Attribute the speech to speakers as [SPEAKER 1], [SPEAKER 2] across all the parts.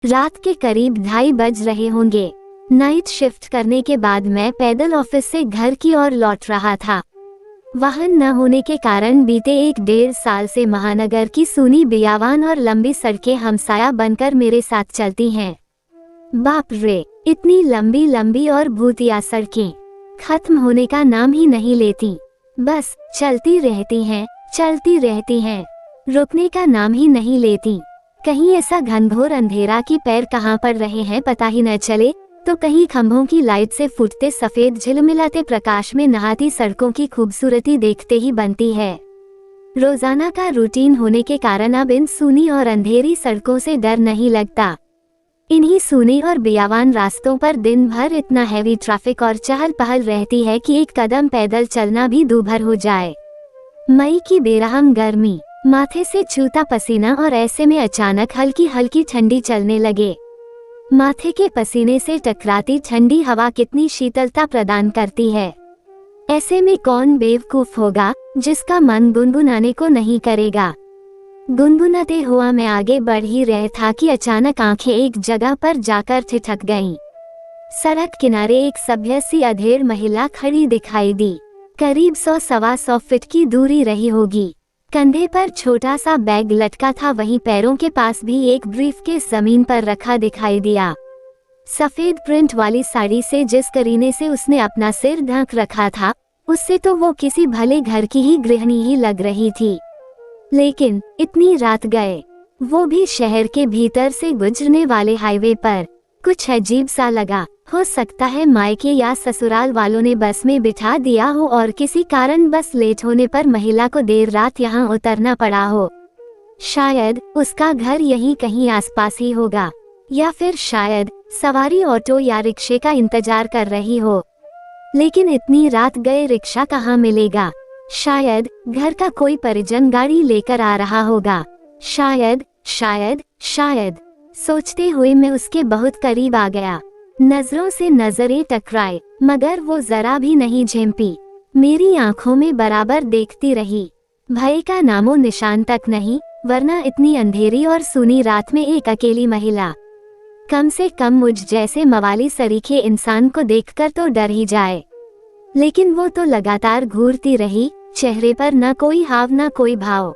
[SPEAKER 1] रात के करीब 2:30 बज रहे होंगे। नाइट शिफ्ट करने के बाद मैं पैदल ऑफिस से घर की ओर लौट रहा था। वाहन न होने के कारण बीते 1-1.5 साल से महानगर की सूनी बियावान और लंबी सड़कें हमसाया बनकर मेरे साथ चलती हैं। बाप रे, इतनी लंबी लंबी और भूतिया सड़कें खत्म होने का नाम ही नहीं लेती। बस चलती रहती हैं, रुकने का नाम ही नहीं लेती। कहीं ऐसा घनघोर अंधेरा कि पैर कहाँ पड़ रहे हैं पता ही न चले, तो कहीं खंभों की लाइट से फूटते सफेद झिलमिलाते प्रकाश में नहाती सड़कों की खूबसूरती देखते ही बनती है। रोजाना का रूटीन होने के कारण अब इन सूनी और अंधेरी सड़कों से डर नहीं लगता। इन्हीं सूनी और बियावान रास्तों पर दिन भर इतना हैवी ट्रैफिक और चहल पहल रहती है कि एक कदम पैदल चलना भी दूभर हो जाए। मई की बेरहम गर्मी, माथे से छूता पसीना और ऐसे में अचानक हल्की हल्की ठंडी चलने लगे। माथे के पसीने से टकराती ठंडी हवा कितनी शीतलता प्रदान करती है। ऐसे में कौन बेवकूफ होगा जिसका मन गुनगुनाने को नहीं करेगा। गुनगुनाते हुआ मैं आगे बढ़ ही रहा था कि अचानक आंखें एक जगह पर जाकर ठिठक गईं। सड़क किनारे एक सभ्य सी अधेड़ महिला खड़ी दिखाई दी। करीब 100-125 फीट की दूरी रही होगी। कंधे पर छोटा सा बैग लटका था, वहीं पैरों के पास भी एक ब्रीफकेस जमीन पर रखा दिखाई दिया। सफेद प्रिंट वाली साड़ी से जिस करीने से उसने अपना सिर ढक रखा था, उससे तो वो किसी भले घर की ही गृहिणी ही लग रही थी। लेकिन इतनी रात गए, वो भी शहर के भीतर से गुजरने वाले हाईवे पर, कुछ अजीब सा लगा। हो सकता है मायके या ससुराल वालों ने बस में बिठा दिया हो और किसी कारण बस लेट होने पर महिला को देर रात यहाँ उतरना पड़ा हो। शायद उसका घर यहीं कहीं आसपास ही होगा, या फिर शायद सवारी ऑटो या रिक्शे का इंतजार कर रही हो। लेकिन इतनी रात गए रिक्शा कहाँ मिलेगा? शायद घर का कोई परिजन गाड़ी लेकर आ रहा होगा। शायद शायद शायद सोचते हुए मैं उसके बहुत करीब आ गया। नजरों से नजरें टकराए, मगर वो जरा भी नहीं झेंपी। मेरी आंखों में बराबर देखती रही। भय का नामो निशान तक नहीं, वरना इतनी अंधेरी और सूनी रात में एक अकेली महिला, कम से कम मुझ जैसे मवाली सरीखे इंसान को देखकर तो डर ही जाए। लेकिन वो तो लगातार घूरती रही, चेहरे पर न कोई हाव न कोई भाव।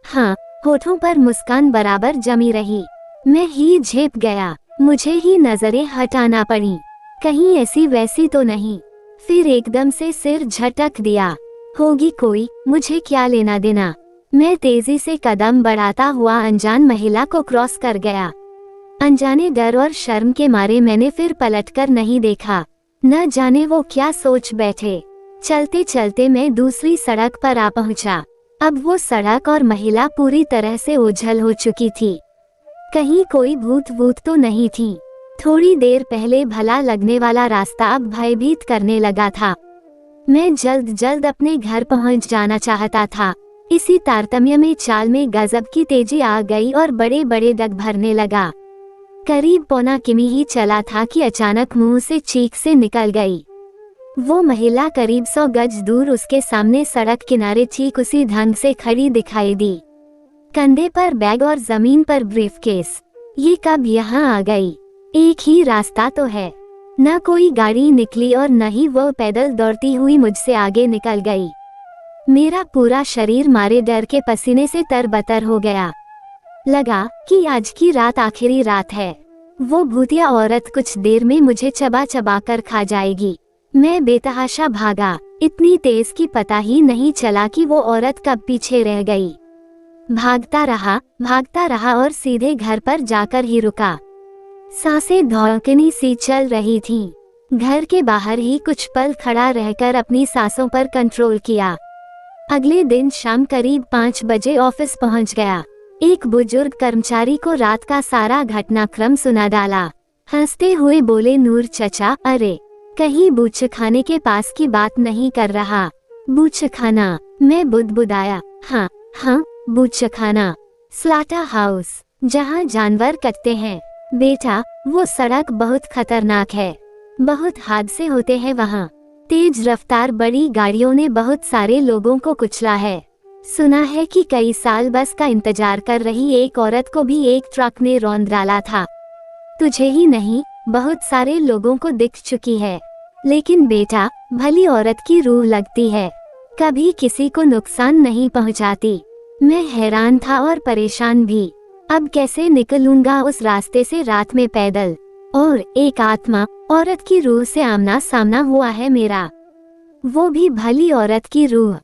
[SPEAKER 1] हाँ, होठों पर मुस्कान बराबर जमी रही। मैं ही झेप गया, मुझे ही नजरें हटाना पड़ी, कहीं ऐसी वैसी तो नहीं। फिर एकदम से सिर झटक दिया। होगी कोई, मुझे क्या लेना देना। मैं तेजी से कदम बढ़ाता हुआ अनजान महिला को क्रॉस कर गया। अनजाने डर और शर्म के मारे मैंने फिर पलटकर नहीं देखा। न जाने वो क्या सोच बैठे। चलते चलते मैं दूसरी सड़क पर आ पहुंचा। अब वो सड़क और महिला पूरी तरह से ओझल हो चुकी थी। कहीं कोई भूत तो नहीं थी। थोड़ी देर पहले भला लगने वाला रास्ता अब भयभीत करने लगा था। मैं जल्द जल्द अपने घर पहुंच जाना चाहता था। इसी तारतम्य में चाल में गजब की तेजी आ गई और बड़े बड़े डग भरने लगा। करीब 1.25 किमी ही चला था कि अचानक मुंह से चीख से निकल गई। वो महिला करीब 100 गज दूर उसके सामने सड़क किनारे ठीक उसी ढंग से खड़ी दिखाई दी। कंधे पर बैग और जमीन पर ब्रीफकेस। ये कब यहाँ आ गई? एक ही रास्ता तो है। न कोई गाड़ी निकली और न ही वो पैदल दौड़ती हुई मुझसे आगे निकल गई। मेरा पूरा शरीर मारे डर के पसीने से तरबतर हो गया। लगा कि आज की रात आखिरी रात है। वो भूतिया औरत कुछ देर में मुझे चबा चबा कर खा जाएगी। मैं बेतहाशा भागा, इतनी तेज कि पता ही नहीं चला कि वो औरत कब पीछे रह गई। भागता रहा और सीधे घर पर जाकर ही रुका। सांसें धड़कनी सी चल रही थीं। घर के बाहर ही कुछ पल खड़ा रहकर अपनी सांसों पर कंट्रोल किया। अगले दिन शाम करीब 5 बजे ऑफिस पहुंच गया। एक बुजुर्ग कर्मचारी को रात का सारा घटनाक्रम सुना डाला। हंसते हुए बोले, नूर चचा, अरे कहीं बूचखाने के पास की बात नहीं कर रहा? बूचखाना? मैं बुदबुदाया। हाँ, बूचखाना, स्लाटर हाउस, जहाँ जानवर कटते हैं। बेटा, वो सड़क बहुत खतरनाक है। बहुत हादसे होते हैं वहाँ। तेज रफ्तार बड़ी गाड़ियों ने बहुत सारे लोगों को कुचला है। सुना है कि कई साल बस का इंतजार कर रही एक औरत को भी एक ट्रक ने रौंद डाला था। तुझे ही नहीं, बहुत सारे लोगों को दिख चुकी है। लेकिन बेटा, भली औरत की रूह लगती है, कभी किसी को नुकसान नहीं पहुंचाती। मैं हैरान था और परेशान भी। अब कैसे निकलूंगा उस रास्ते से रात में पैदल? और एक आत्मा, औरत की रूह से आमना सामना हुआ है मेरा, वो भी भली औरत की रूह।